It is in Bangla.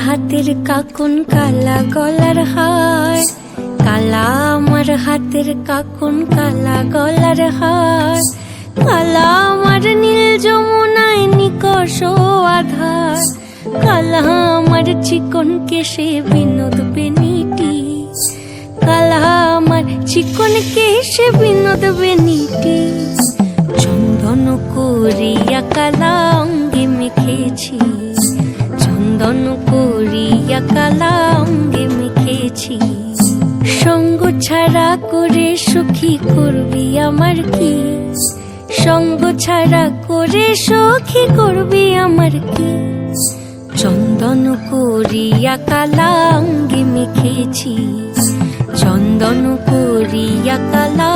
হাতের কাকুন কালা গলার হার, কালা আমার হাতের কাকুন কালা গলার হার, কালা আমার নীল যমুনায় নিকষ আধার, কালা আমার চিকন কেশে বিনোদ বেনিটি, কালা আমার চিকন কেশে বিনোদ বেনিটি। চন্দন করিয়া কালা অঙ্গে মেখেছি, চন্দন করিয়া কালা অঙ্গে মেখেছি। সঙ্গ ছাড়া করে সুখী করবি আমার কি, সঙ্গ ছাড়া করে সখী করবি আমার কি। চন্দন করিয়া কালা অঙ্গে মেখেছি, চন্দন করিয়া কালা